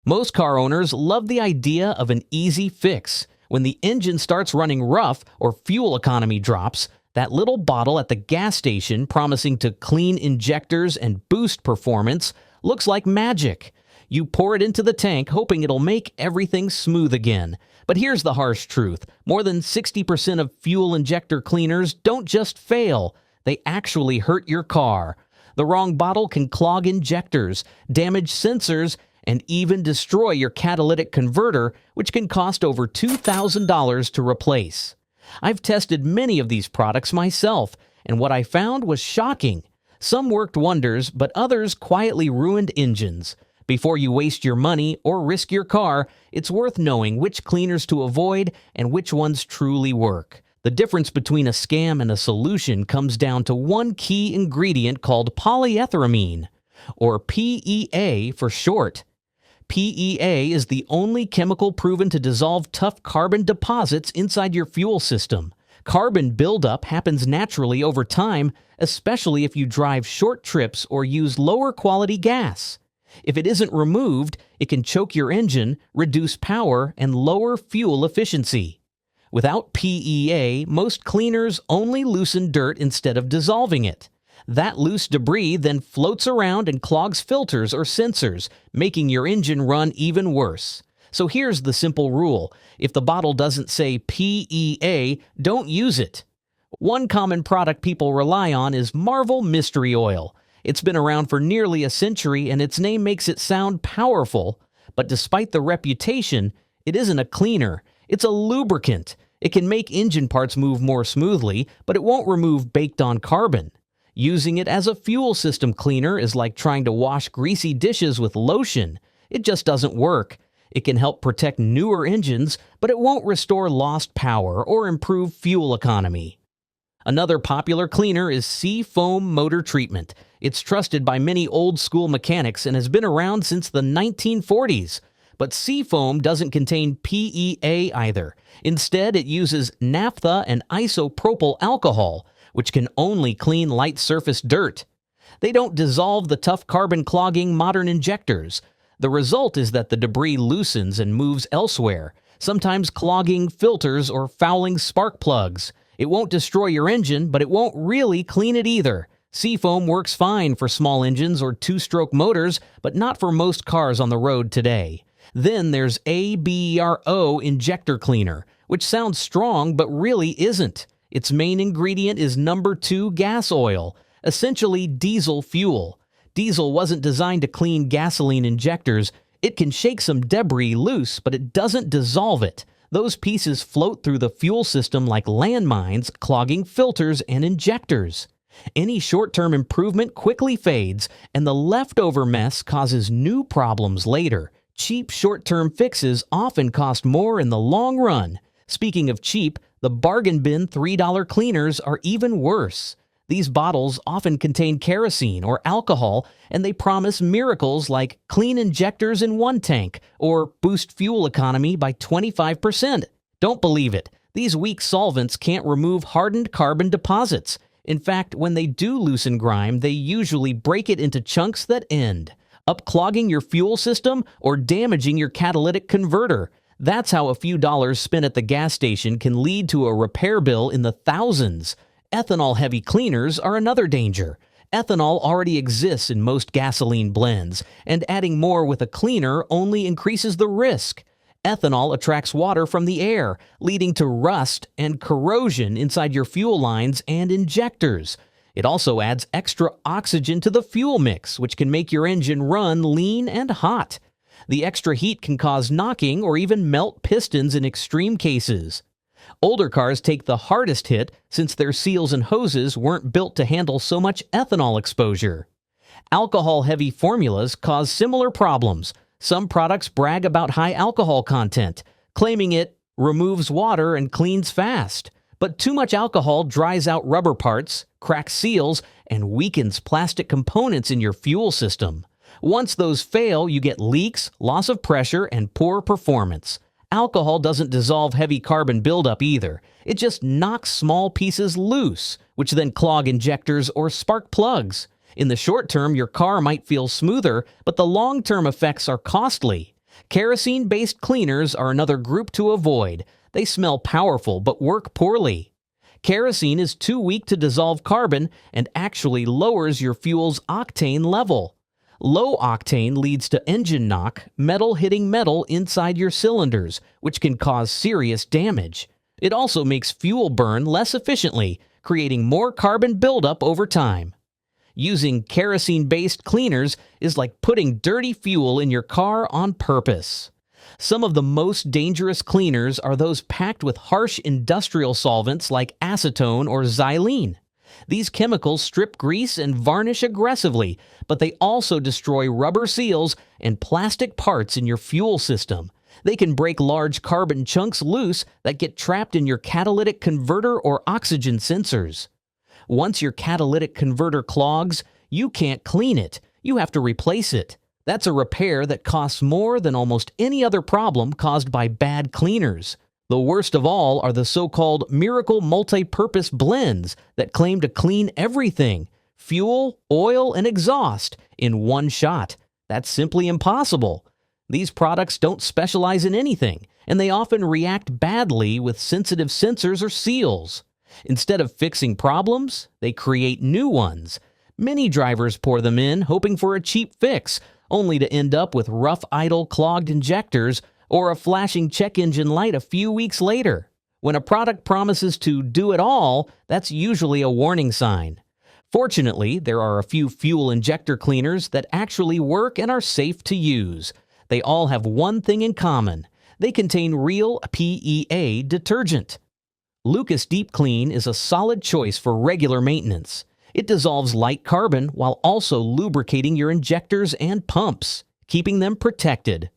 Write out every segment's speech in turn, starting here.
Most car owners love the idea of an easy fix. When the engine starts running rough or fuel economy drops, that little bottle at the gas station promising to clean injectors and boost performance looks like magic. You pour it into the tank hoping it'll make everything smooth again. But here's the harsh truth. More than 60% of fuel injector cleaners don't just fail, they actually hurt your car. The wrong bottle can clog injectors, damage sensors, and even destroy your catalytic converter, which can cost over $2,000 to replace. I've tested many of these products myself, and what I found was shocking. Some worked wonders, but others quietly ruined engines. Before you waste your money or risk your car, it's worth knowing which cleaners to avoid and which ones truly work. The difference between a scam and a solution comes down to one key ingredient called polyethylamine, or PEA for short. PEA is the only chemical proven to dissolve tough carbon deposits inside your fuel system. Carbon buildup happens naturally over time, especially if you drive short trips or use lower quality gas. If it isn't removed, it can choke your engine, reduce power, and lower fuel efficiency. Without PEA, most cleaners only loosen dirt instead of dissolving it. That loose debris then floats around and clogs filters or sensors, making your engine run even worse. So here's the simple rule. If the bottle doesn't say PEA, don't use it. One common product people rely on is Marvel Mystery Oil. It's been around for nearly a century and its name makes it sound powerful, but despite the reputation, it isn't a cleaner. It's a lubricant. It can make engine parts move more smoothly, but it won't remove baked-on carbon. Using it as a fuel system cleaner is like trying to wash greasy dishes with lotion. It just doesn't work. It can help protect newer engines, but it won't restore lost power or improve fuel economy. Another popular cleaner is Seafoam Motor Treatment. It's trusted by many old-school mechanics and has been around since the 1940s. But Seafoam doesn't contain PEA either. Instead, it uses naphtha and isopropyl alcohol, which can only clean light surface dirt. They don't dissolve the tough carbon clogging modern injectors. The result is that the debris loosens and moves elsewhere, sometimes clogging filters or fouling spark plugs. It won't destroy your engine, but it won't really clean it either. Seafoam works fine for small engines or two-stroke motors, but not for most cars on the road today. Then there's ABP Injector Cleaner, which sounds strong but really isn't. Its main ingredient is number 2 gas oil, essentially diesel fuel. Diesel wasn't designed to clean gasoline injectors. It can shake some debris loose, but it doesn't dissolve it. Those pieces float through the fuel system like landmines, clogging filters and injectors. Any short-term improvement quickly fades, and the leftover mess causes new problems later. Cheap short-term fixes often cost more in the long run. Speaking of cheap, the bargain bin $3 cleaners are even worse. These bottles often contain kerosene or alcohol, and they promise miracles like clean injectors in one tank or boost fuel economy by 25%. Don't believe it. These weak solvents can't remove hardened carbon deposits. In fact, when they do loosen grime, they usually break it into chunks that end up clogging your fuel system or damaging your catalytic converter. That's how a few dollars spent at the gas station can lead to a repair bill in the thousands. Ethanol-heavy cleaners are another danger. Ethanol already exists in most gasoline blends, and adding more with a cleaner only increases the risk. Ethanol attracts water from the air, leading to rust and corrosion inside your fuel lines and injectors. It also adds extra oxygen to the fuel mix, which can make your engine run lean and hot. The extra heat can cause knocking or even melt pistons in extreme cases. Older cars take the hardest hit since their seals and hoses weren't built to handle so much ethanol exposure. Alcohol-heavy formulas cause similar problems. Some products brag about high alcohol content, claiming it removes water and cleans fast. But too much alcohol dries out rubber parts, cracks seals, and weakens plastic components in your fuel system. Once those fail, you get leaks, loss of pressure, and poor performance. Alcohol doesn't dissolve heavy carbon buildup either. It just knocks small pieces loose, which then clog injectors or spark plugs. In the short term, your car might feel smoother, but the long-term effects are costly. Kerosene-based cleaners are another group to avoid. They smell powerful but work poorly. Kerosene is too weak to dissolve carbon and actually lowers your fuel's octane level. Low octane leads to engine knock, metal hitting metal inside your cylinders, which can cause serious damage. It also makes fuel burn less efficiently, creating more carbon buildup over time. Using kerosene-based cleaners is like putting dirty fuel in your car on purpose. Some of the most dangerous cleaners are those packed with harsh industrial solvents like acetone or xylene. These chemicals strip grease and varnish aggressively, but they also destroy rubber seals and plastic parts in your fuel system. They can break large carbon chunks loose that get trapped in your catalytic converter or oxygen sensors. Once your catalytic converter clogs, you can't clean it. You have to replace it. That's a repair that costs more than almost any other problem caused by bad cleaners. The worst of all are the so-called miracle multi-purpose blends that claim to clean everything, fuel, oil, and exhaust, in one shot. That's simply impossible. These products don't specialize in anything, and they often react badly with sensitive sensors or seals. Instead of fixing problems, they create new ones. Many drivers pour them in, hoping for a cheap fix, only to end up with rough, idle, clogged injectors or a flashing check engine light a few weeks later. When a product promises to do it all, that's usually a warning sign. Fortunately, there are a few fuel injector cleaners that actually work and are safe to use. They all have one thing in common. They contain real PEA detergent. Lucas Deep Clean is a solid choice for regular maintenance. It dissolves light carbon while also lubricating your injectors and pumps, keeping them protected.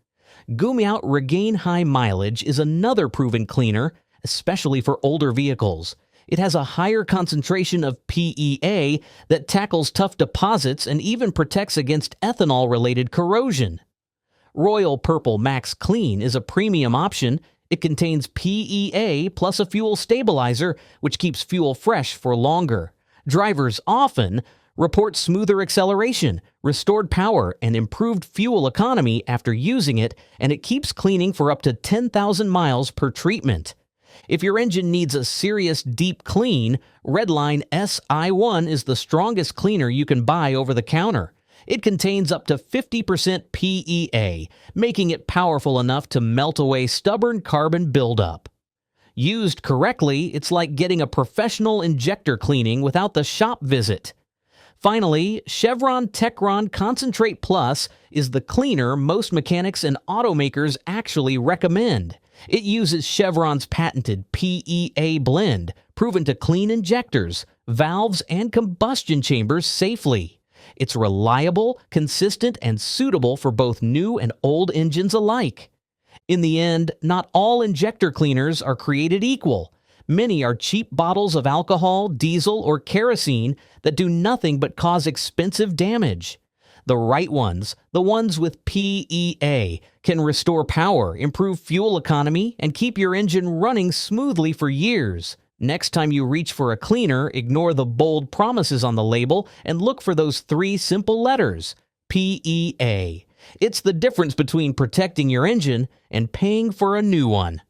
Gumout Regane High Mileage is another proven cleaner, especially for older vehicles. It has a higher concentration of PEA that tackles tough deposits and even protects against ethanol-related corrosion. Royal Purple Max Clean is a premium option. It contains PEA plus a fuel stabilizer, which keeps fuel fresh for longer. Drivers often report smoother acceleration, restored power, and improved fuel economy after using it, and it keeps cleaning for up to 10,000 miles per treatment. If your engine needs a serious deep clean, Redline SI-1 is the strongest cleaner you can buy over the counter. It contains up to 50% PEA, making it powerful enough to melt away stubborn carbon buildup. Used correctly, it's like getting a professional injector cleaning without the shop visit. Finally, Chevron Techron Concentrate Plus is the cleaner most mechanics and automakers actually recommend. It uses Chevron's patented PEA blend, proven to clean injectors, valves, and combustion chambers safely. It's reliable, consistent, and suitable for both new and old engines alike. In the end, not all injector cleaners are created equal. Many are cheap bottles of alcohol, diesel, or kerosene that do nothing but cause expensive damage. The right ones, the ones with PEA, can restore power, improve fuel economy, and keep your engine running smoothly for years. Next time you reach for a cleaner, ignore the bold promises on the label and look for those 3 simple letters, PEA. It's the difference between protecting your engine and paying for a new one.